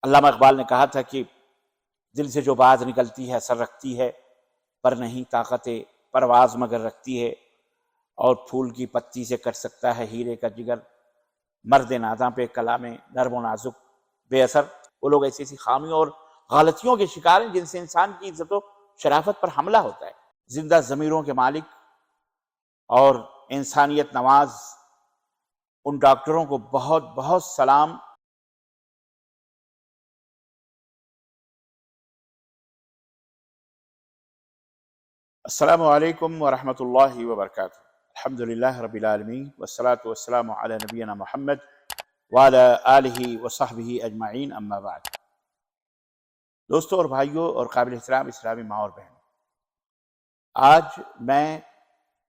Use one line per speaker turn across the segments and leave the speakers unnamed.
علامہ اقبال نے کہا تھا کہ دل سے جو بات نکلتی ہے اثر رکھتی ہے، پر نہیں طاقت پرواز مگر رکھتی ہے، اور پھول کی پتی سے کٹ سکتا ہے ہیرے کا جگر، مرد ناداں پہ کلام نرم و نازک بے اثر۔ وہ لوگ ایسی ایسی خامیوں اور غلطیوں کے شکار ہیں جن سے انسان کی عزت و شرافت پر حملہ ہوتا ہے۔ زندہ ضمیروں کے مالک اور انسانیت نواز ان ڈاکٹروں کو بہت بہت سلام۔ السلام علیکم ورحمۃ اللہ وبرکاتہ۔ الحمدللہ رب العالمین والصلاة والسلام علی نبینا محمد وعلی آلہ وصحبہ اجمعین، اما بعد۔ دوستوں اور بھائیوں اور قابل احترام اسلامی ماں اور بہن، آج میں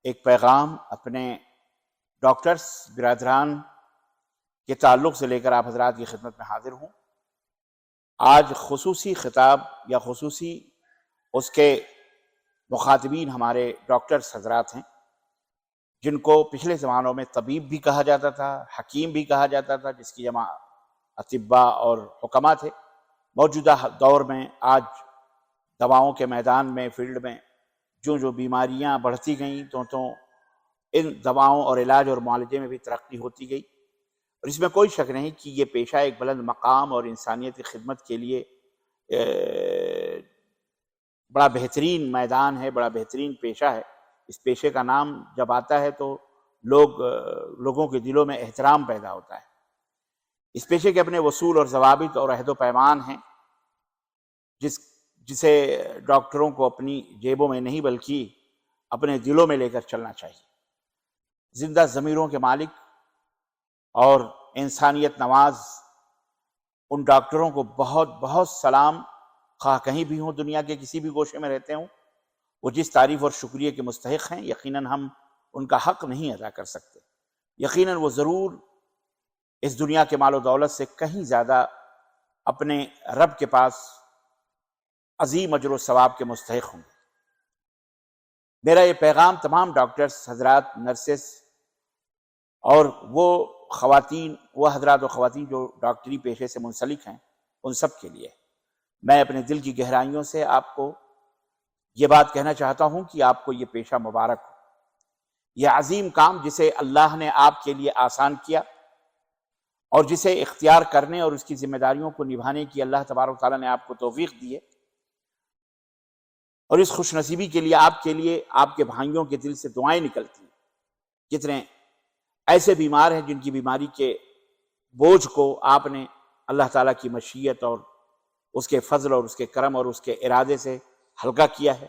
ایک پیغام اپنے ڈاکٹرز برادران کے تعلق سے لے کر آپ حضرات کی خدمت میں حاضر ہوں۔ آج خصوصی خطاب یا خصوصی اس کے مخاطبین ہمارے ڈاکٹرز حضرات ہیں، جن کو پچھلے زمانوں میں طبیب بھی کہا جاتا تھا، حکیم بھی کہا جاتا تھا، جس کی جمع اطباء اور حکماء تھے۔ موجودہ دور میں آج دواؤں کے میدان میں، فیلڈ میں جو بیماریاں بڑھتی گئیں تو ان دواؤں اور علاج اور معالجے میں بھی ترقی ہوتی گئی، اور اس میں کوئی شک نہیں کہ یہ پیشہ ایک بلند مقام اور انسانیت کی خدمت کے لیے بڑا بہترین میدان ہے، بڑا بہترین پیشہ ہے۔ اس پیشے کا نام جب آتا ہے تو لوگوں کے دلوں میں احترام پیدا ہوتا ہے۔ اس پیشے کے اپنے اصول اور ضوابط اور عہد و پیمان ہیں، جسے ڈاکٹروں کو اپنی جیبوں میں نہیں بلکہ اپنے دلوں میں لے کر چلنا چاہیے۔ زندہ ضمیروں کے مالک اور انسانیت نواز ان ڈاکٹروں کو بہت بہت سلام، خواہ کہیں بھی ہوں، دنیا کے کسی بھی گوشے میں رہتے ہوں۔ وہ جس تعریف اور شکریہ کے مستحق ہیں، یقیناً ہم ان کا حق نہیں ادا کر سکتے۔ یقیناً وہ ضرور اس دنیا کے مال و دولت سے کہیں زیادہ اپنے رب کے پاس عظیم اجر و ثواب کے مستحق ہوں گے۔ میرا یہ پیغام تمام ڈاکٹرز حضرات، نرسز اور وہ حضرات و خواتین جو ڈاکٹری پیشے سے منسلک ہیں، ان سب کے لیے میں اپنے دل کی گہرائیوں سے آپ کو یہ بات کہنا چاہتا ہوں کہ آپ کو یہ پیشہ مبارک ہو۔ یہ عظیم کام جسے اللہ نے آپ کے لیے آسان کیا اور جسے اختیار کرنے اور اس کی ذمہ داریوں کو نبھانے کی اللہ تبارک و تعالیٰ نے آپ کو توفیق دی ہے، اور اس خوش نصیبی کے لیے آپ کے بھائیوں کے دل سے دعائیں نکلتی ہیں۔ کتنے ایسے بیمار ہیں جن کی بیماری کے بوجھ کو آپ نے اللہ تعالیٰ کی مشیت اور اس کے فضل اور اس کے کرم اور اس کے ارادے سے ہلکا کیا ہے۔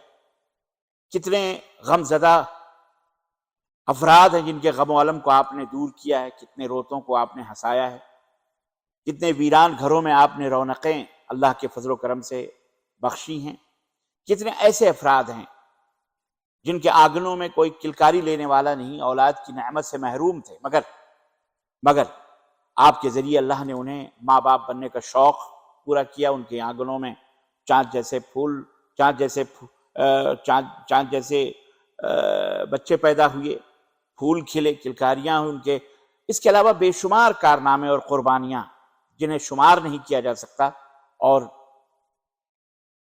کتنے غم زدہ افراد ہیں جن کے غم و الم کو آپ نے دور کیا ہے، کتنے روتوں کو آپ نے ہنسایا ہے، کتنے ویران گھروں میں آپ نے رونقیں اللہ کے فضل و کرم سے بخشی ہیں۔ کتنے ایسے افراد ہیں جن کے آنگنوں میں کوئی کلکاری لینے والا نہیں، اولاد کی نعمت سے محروم تھے، مگر آپ کے ذریعے اللہ نے انہیں ماں باپ بننے کا شوق پورا کیا۔ ان کے آنگنوں میں چاند جیسے بچے پیدا ہوئے، پھول کھلے، کلکاریاں ہوئی ان کے۔ اس کے علاوہ بے شمار کارنامے اور قربانیاں جنہیں شمار نہیں کیا جا سکتا، اور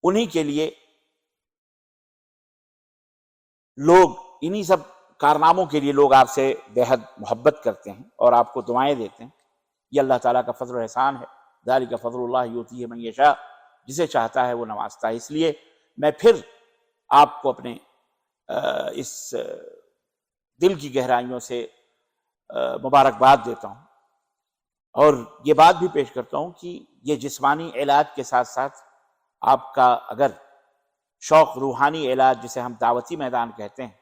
انہی کے لیے انہی سب کارناموں کے لیے لوگ آپ سے بے حد محبت کرتے ہیں اور آپ کو دعائیں دیتے ہیں۔ یہ اللہ تعالیٰ کا فضل و احسان ہے۔ ذالک فضل اللہ یؤتیہ من یشاء، جسے چاہتا ہے وہ نوازتا ہے۔ اس لیے میں پھر آپ کو اپنے اس دل کی گہرائیوں سے مبارکباد دیتا ہوں، اور یہ بات بھی پیش کرتا ہوں کہ یہ جسمانی علاج کے ساتھ ساتھ آپ کا اگر شوق روحانی علاج، جسے ہم دعوتی میدان کہتے ہیں،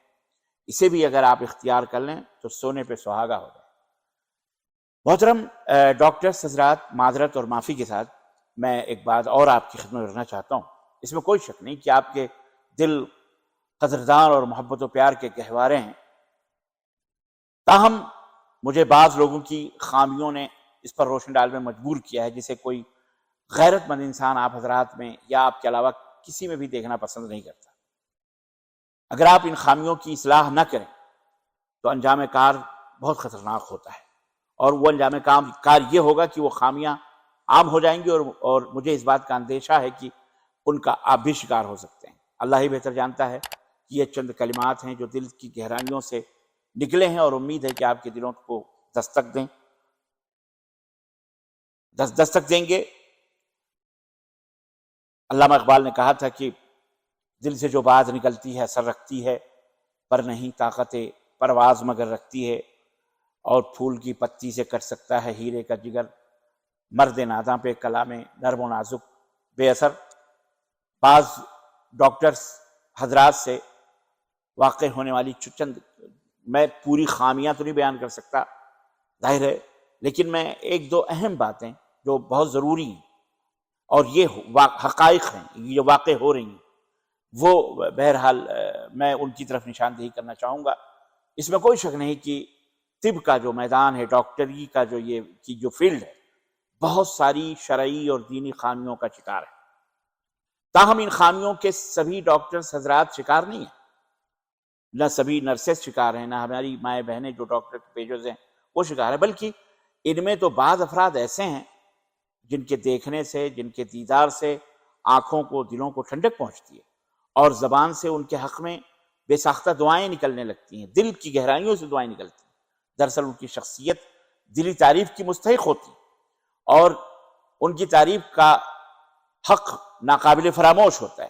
اسے بھی اگر آپ اختیار کر لیں تو سونے پہ سہاگا ہو جائے۔ محترم ڈاکٹرز حضرات، معذرت اور معافی کے ساتھ میں ایک بات اور آپ کی خدمت رکھنا چاہتا ہوں۔ اس میں کوئی شک نہیں کہ آپ کے دل قدردان اور محبت و پیار کے گہوارے ہیں، تاہم مجھے بعض لوگوں کی خامیوں نے اس پر روشن ڈال میں مجبور کیا ہے، جسے کوئی غیرت مند انسان آپ حضرات میں یا آپ کے علاوہ کسی میں بھی دیکھنا پسند نہیں کرتا۔ اگر آپ ان خامیوں کی اصلاح نہ کریں تو انجام کار بہت خطرناک ہوتا ہے، اور وہ انجام کار یہ ہوگا کہ وہ خامیاں عام ہو جائیں گی، اور مجھے اس بات کا اندیشہ ہے کہ ان کا آپ بھی شکار ہو سکتے ہیں۔ اللہ ہی بہتر جانتا ہے کہ یہ چند کلمات ہیں جو دل کی گہرائیوں سے نکلے ہیں، اور امید ہے کہ آپ کے دلوں کو دستک دیں گے۔ علامہ اقبال نے کہا تھا کہ دل سے جو بات نکلتی ہے اثر رکھتی ہے، پر نہیں طاقت پرواز مگر رکھتی ہے، اور پھول کی پتی سے کٹ سکتا ہے ہیرے کا جگر، مرد ناداں پہ کلام نرم و نازک بے اثر۔ بعض ڈاکٹرز حضرات سے واقع ہونے والی چند، میں پوری خامیاں تو نہیں بیان کر سکتا ظاہر ہے، لیکن میں ایک دو اہم باتیں جو بہت ضروری ہیں اور یہ حقائق ہیں، یہ واقع ہو رہی ہیں، وہ بہرحال میں ان کی طرف نشاندہی کرنا چاہوں گا۔ اس میں کوئی شک نہیں کہ طب کا جو میدان ہے، ڈاکٹری کا جو فیلڈ ہے، بہت ساری شرعی اور دینی خامیوں کا شکار ہے۔ تاہم ان خامیوں کے سبھی ڈاکٹرز حضرات شکار نہیں ہیں، نہ سبھی نرسز شکار ہیں، نہ ہماری مائیں بہنیں جو ڈاکٹر کے پیجز ہیں وہ شکار ہیں، بلکہ ان میں تو بعض افراد ایسے ہیں جن کے دیکھنے سے، جن کے دیدار سے آنکھوں کو، دلوں کو ٹھنڈک پہنچتی ہے، اور زبان سے ان کے حق میں بے ساختہ دعائیں نکلنے لگتی ہیں، دل کی گہرائیوں سے دعائیں نکلتی ہیں۔ دراصل ان کی شخصیت دلی تعریف کی مستحق ہوتی، اور ان کی تعریف کا حق ناقابل فراموش ہوتا ہے۔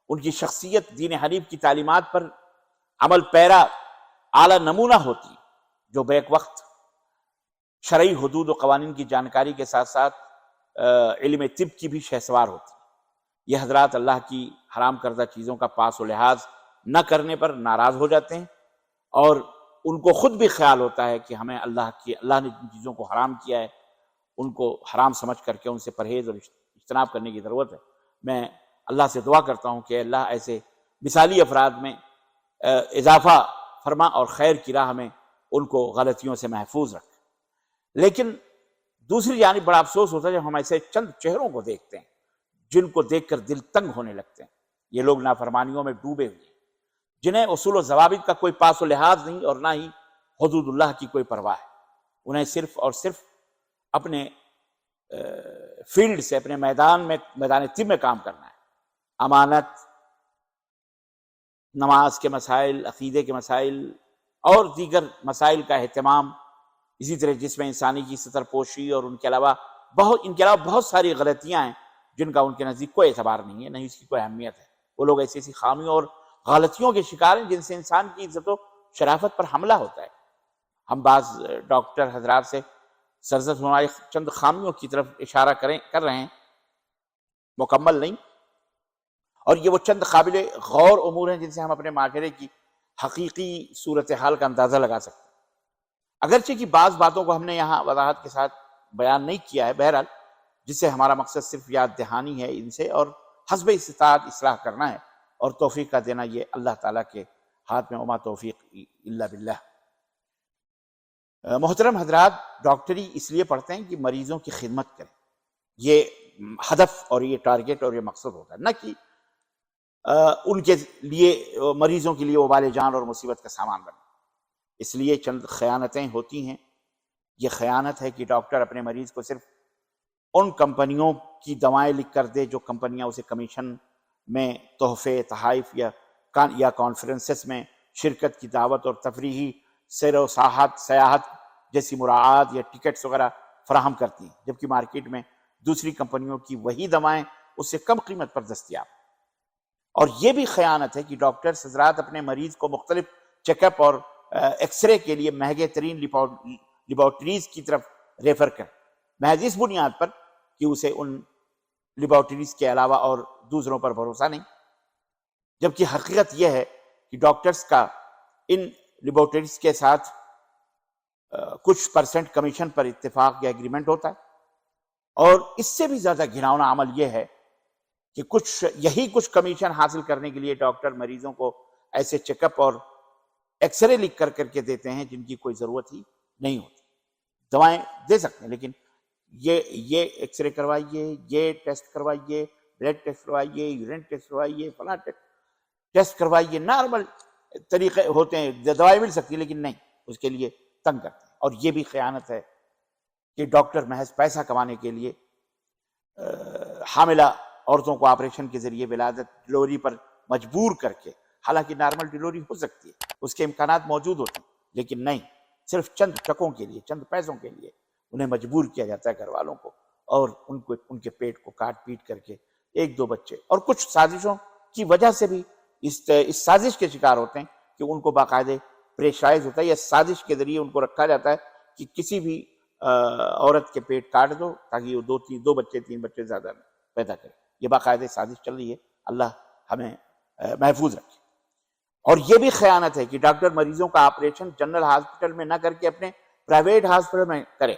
ان کی شخصیت دین حنیف کی تعلیمات پر عمل پیرا اعلیٰ نمونہ ہوتی، جو بیک وقت شرعی حدود و قوانین کی جانکاری کے ساتھ ساتھ علم طب کی بھی شہسوار ہوتی۔ یہ حضرات اللہ کی حرام کردہ چیزوں کا پاس و لحاظ نہ کرنے پر ناراض ہو جاتے ہیں، اور ان کو خود بھی خیال ہوتا ہے کہ ہمیں اللہ نے جن چیزوں کو حرام کیا ہے ان کو حرام سمجھ کر کے ان سے پرہیز اور اجتناب کرنے کی ضرورت ہے۔ میں اللہ سے دعا کرتا ہوں کہ اللہ ایسے مثالی افراد میں اضافہ فرما، اور خیر کی راہ میں ان کو غلطیوں سے محفوظ رکھ۔ لیکن دوسری جانب بڑا افسوس ہوتا ہے جب ہم ایسے چند چہروں کو دیکھتے ہیں جن کو دیکھ کر دل تنگ ہونے لگتے ہیں۔ یہ لوگ نافرمانیوں میں ڈوبے ہوئے ہیں، جنہیں اصول و ضوابط کا کوئی پاس و لحاظ نہیں، اور نہ ہی حدود اللہ کی کوئی پرواہ ہے۔ انہیں صرف اور صرف اپنے فیلڈ سے، اپنے میدان طب میں کام کرنا ہے۔ امانت، نماز کے مسائل، عقیدے کے مسائل اور دیگر مسائل کا اہتمام، اسی طرح جس میں انسانی کی ستر پوشی، اور ان کے علاوہ بہت ساری غلطیاں ہیں جن کا ان کے نزدیک کوئی اعتبار نہیں ہے، نہیں اس کی کوئی اہمیت ہے۔ وہ لوگ ایسی خامیوں اور غلطیوں کے شکار ہیں جن سے انسان کی عزت و شرافت پر حملہ ہوتا ہے۔ ہم بعض ڈاکٹر حضرات سے سرزد ہونے والی چند خامیوں کی طرف اشارہ کر رہے ہیں، مکمل نہیں، اور یہ وہ چند قابل غور امور ہیں جن سے ہم اپنے معاشرے کی حقیقی صورتحال کا اندازہ لگا سکتے ہیں۔ اگرچہ کہ بعض باتوں کو ہم نے یہاں وضاحت کے ساتھ بیان نہیں کیا ہے، بہرحال جس سے ہمارا مقصد صرف یاد دہانی ہے ان سے، اور حسب استطاعت اصلاح کرنا ہے، اور توفیق کا دینا یہ اللہ تعالیٰ کے ہاتھ میں، وما توفیق الا باللہ۔ محترم حضرات، ڈاکٹری اس لیے پڑھتے ہیں کہ مریضوں کی خدمت کریں، یہ ہدف اور یہ ٹارگٹ اور یہ مقصد ہوتا ہے، نہ کہ ان کے لیے، مریضوں کے لیے وبال جان اور مصیبت کا سامان بنے۔ اس لیے چند خیانتیں ہوتی ہیں۔ یہ خیانت ہے کہ ڈاکٹر اپنے مریض کو صرف ان کمپنیوں کی دوائیں لکھ کر دے جو کمپنیاں اسے کمیشن میں تحفے، تحائف یا کانفرنسز میں شرکت کی دعوت اور تفریحی سیر و سیاحت جیسی مراعات یا ٹکٹس وغیرہ فراہم کرتی ہیں، جبکہ مارکیٹ میں دوسری کمپنیوں کی وہی دوائیں اس سے کم قیمت پر دستیاب۔ اور یہ بھی خیانت ہے کہ ڈاکٹر حضرات اپنے مریض کو مختلف چیک اپ اور ایکس رے کے لیے مہنگے ترین لیبارٹریز کی طرف ریفر کریں، محض اس بنیاد پر کہ اسے ان لیبارٹریز کے علاوہ اور دوسروں پر بھروسہ نہیں، جبکہ حقیقت یہ ہے کہ ڈاکٹرز کا ان لیبارٹریز کے ساتھ کچھ پرسنٹ کمیشن پر اتفاق یا ایگریمنٹ ہوتا ہے، اور اس سے بھی زیادہ گھناؤنا عمل یہ ہے کہ کچھ کمیشن حاصل کرنے کے لیے ڈاکٹر مریضوں کو ایسے چیک اپ اور ایکس رے لکھ کر کے دیتے ہیں جن کی کوئی ضرورت ہی نہیں ہوتی۔ دوائیں دے سکتے ہیں، لیکن یہ ایکس رے کروائیے، یہ ٹیسٹ کروائیے، بلڈ ٹیسٹ کروائیے، یورین ٹیسٹ کروائیے، فلاں ٹیسٹ کروائیے، نارمل طریقے ہوتے ہیں، دوائی مل سکتی ہے لیکن نہیں، اس کے لیے تنگ کرتے ہیں۔ اور یہ بھی خیانت ہے کہ ڈاکٹر محض پیسہ کمانے کے لیے حاملہ عورتوں کو آپریشن کے ذریعے ولادت ڈلیوری پر مجبور کر کے، حالانکہ نارمل ڈلیوری ہو سکتی ہے، اس کے امکانات موجود ہوتے ہیں، لیکن نہیں، صرف چند ٹکوں کے لیے، چند پیسوں کے لیے انہیں مجبور کیا جاتا ہے گھر والوں کو، اور ان کے پیٹ کو کاٹ پیٹ کر کے ایک دو بچے، اور کچھ سازشوں کی وجہ سے بھی اس سازش کے شکار ہوتے ہیں کہ ان کو باقاعدہ پریشرائز ہوتا ہے، یا سازش کے ذریعے ان کو رکھا جاتا ہے کہ کسی بھی عورت کے پیٹ کاٹ دو تاکہ وہ دو بچے تین بچے زیادہ پیدا کرے۔ یہ باقاعدہ سازش چل رہی ہے، اللہ ہمیں محفوظ رکھے۔ اور یہ بھی خیانت ہے کہ ڈاکٹر مریضوں کا آپریشن جنرل ہاسپٹل میں نہ کر کے اپنے پرائیویٹ ہاسپٹل میں کرے۔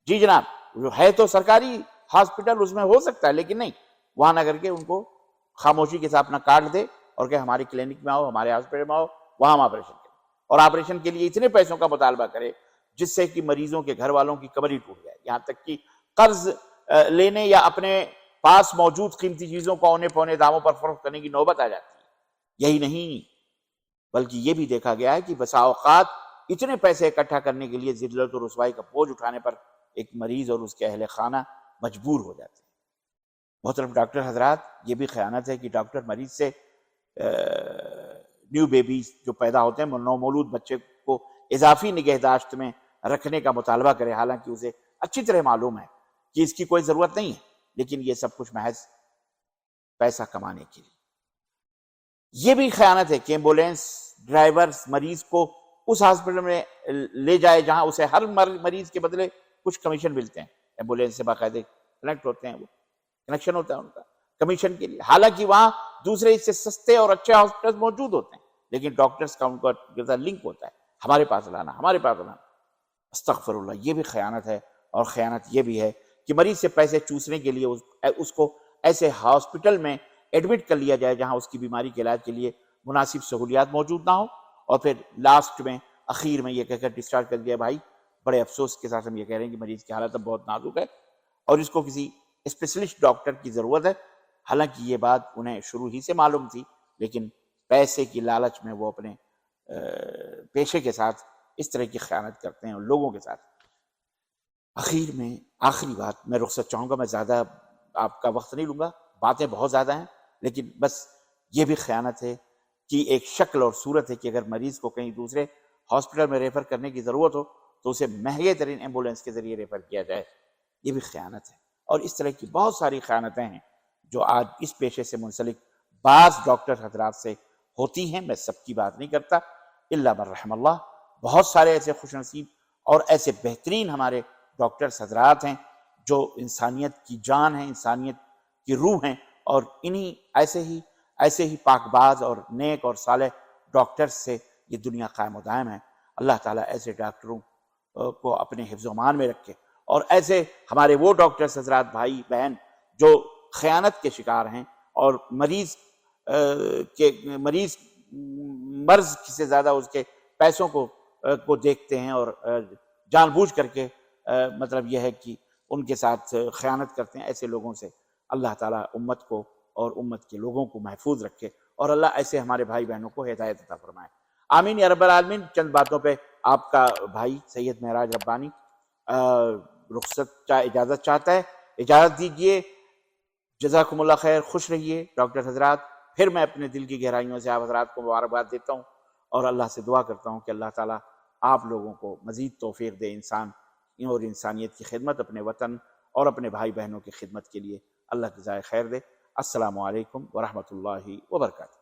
جی جناب، جو ہے تو سرکاری ہاسپٹل، اس میں ہو سکتا ہے، لیکن نہیں، وہاں نہ کر کے ان کو خاموشی کے ساتھ اپنا کارڈ دے اور کہ ہماری کلینک میں آؤ، ہمارے ہاسپٹل میں آؤ، وہاں ہم آپریشن کریں، اور آپریشن کے لیے اتنے پیسوں کا مطالبہ کرے جس سے کہ مریضوں کے گھر والوں کی کمر ہی ٹوٹ جائے، یہاں تک کہ قرض لینے یا اپنے پاس موجود قیمتی چیزوں کو اونے پونے داموں پر فروخت کرنے کی نوبت آ جاتی ہے۔ یہی نہیں، بلکہ یہ بھی دیکھا گیا ہے کہ بسا اوقات اتنے پیسے اکٹھا کرنے کے لیے ذلت و رسوائی کا بوجھ اٹھانے پر ایک مریض اور اس کے اہل خانہ مجبور ہو جاتے ہیں۔ محترم ڈاکٹر حضرات، یہ بھی خیانت ہے کہ ڈاکٹر مریض سے نیو بیبیز جو پیدا ہوتے ہیں، نومولود بچے کو اضافی نگہداشت میں رکھنے کا مطالبہ کرے، حالانکہ اسے اچھی طرح معلوم ہے کہ اس کی کوئی ضرورت نہیں ہے، لیکن یہ سب کچھ محض پیسہ کمانے کے لیے۔ یہ بھی خیانت ہے کہ ایمبولینس ڈرائیور مریض کو اس ہاسپٹل میں لے جائے جہاں اسے ہر مریض کے بدلے کچھ کمیشن ملتے ہیں، ایمبولینس سے باقاعدہ کنیکٹ ہوتے ہیں، وہ کنیکشن ہوتا ہے ان کا کمیشن کے لیے، حالانکہ وہاں دوسرے اس سے سستے اور اچھے ہاسپٹل موجود ہوتے ہیں، لیکن ڈاکٹرز کا ان کا لنک ہوتا ہے، ہمارے پاس لانا، ہمارے پاس لانا۔ استغفر اللہ، یہ بھی خیانت ہے۔ اور خیانت یہ بھی ہے کہ مریض سے پیسے چوسنے کے لیے اس کو ایسے ہاسپٹل میں ایڈمٹ کر لیا جائے جہاں اس کی بیماری کے علاج کے لیے مناسب سہولیات موجود نہ ہو، اور پھر لاسٹ میں اخیر میں یہ کہہ کر ڈسچارج کر دیا، بھائی بڑے افسوس کے ساتھ ہم یہ کہہ رہے ہیں کہ مریض کی حالت اب بہت نازک ہے اور اس کو کسی اسپیشلسٹ ڈاکٹر کی ضرورت ہے، حالانکہ یہ بات انہیں شروع ہی سے معلوم تھی، لیکن پیسے کی لالچ میں وہ اپنے پیشے کے ساتھ اس طرح کی خیانت کرتے ہیں اور لوگوں کے ساتھ۔ اخیر میں آخری بات، میں رخصت چاہوں گا، میں زیادہ آپ کا وقت نہیں لوں گا، باتیں بہت زیادہ ہیں، لیکن بس یہ بھی خیانت ہے کہ ایک شکل اور صورت ہے کہ اگر مریض کو کہیں دوسرے ہاسپٹل میں ریفر کرنے کی ضرورت ہو تو اسے مہنگے ترین ایمبولینس کے ذریعے ریفر کیا جائے، یہ بھی خیانت ہے۔ اور اس طرح کی بہت ساری خیانتیں ہیں جو آج اس پیشے سے منسلک بعض ڈاکٹر حضرات سے ہوتی ہیں، میں سب کی بات نہیں کرتا، الا من رحم اللہ، بہت سارے ایسے خوش نصیب اور ایسے بہترین ہمارے ڈاکٹرز حضرات ہیں جو انسانیت کی جان ہیں، انسانیت کی روح ہیں، اور انہی ایسے ہی پاک باز اور نیک اور صالح ڈاکٹرز سے یہ دنیا قائم و دائم ہے۔ اللہ تعالیٰ ایسے ڈاکٹروں کو اپنے حفظ و امان میں رکھے، اور ایسے ہمارے وہ ڈاکٹرز حضرات بھائی بہن جو خیانت کے شکار ہیں اور مریض مرض سے زیادہ اس کے پیسوں کو دیکھتے ہیں، اور جان بوجھ کر کے مطلب یہ ہے کہ ان کے ساتھ خیانت کرتے ہیں، ایسے لوگوں سے اللہ تعالیٰ امت کو اور امت کے لوگوں کو محفوظ رکھے، اور اللہ ایسے ہمارے بھائی بہنوں کو ہدایت عطا فرمائے، آمین یا رب العالمین۔ چند باتوں پہ آپ کا بھائی سید معراج ربانی اجازت چاہتا ہے، اجازت دیجیے۔ جزاکم اللہ خیر، خوش رہیے ڈاکٹر حضرات۔ پھر میں اپنے دل کی گہرائیوں سے آپ حضرات کو مبارکباد دیتا ہوں، اور اللہ سے دعا کرتا ہوں کہ اللہ تعالیٰ آپ لوگوں کو مزید توفیق دے، انسان اور انسانیت کی خدمت، اپنے وطن اور اپنے بھائی بہنوں کی خدمت کے لیے اللہ جزائے خیر دے۔ السلام علیکم ورحمۃ اللہ وبرکاتہ۔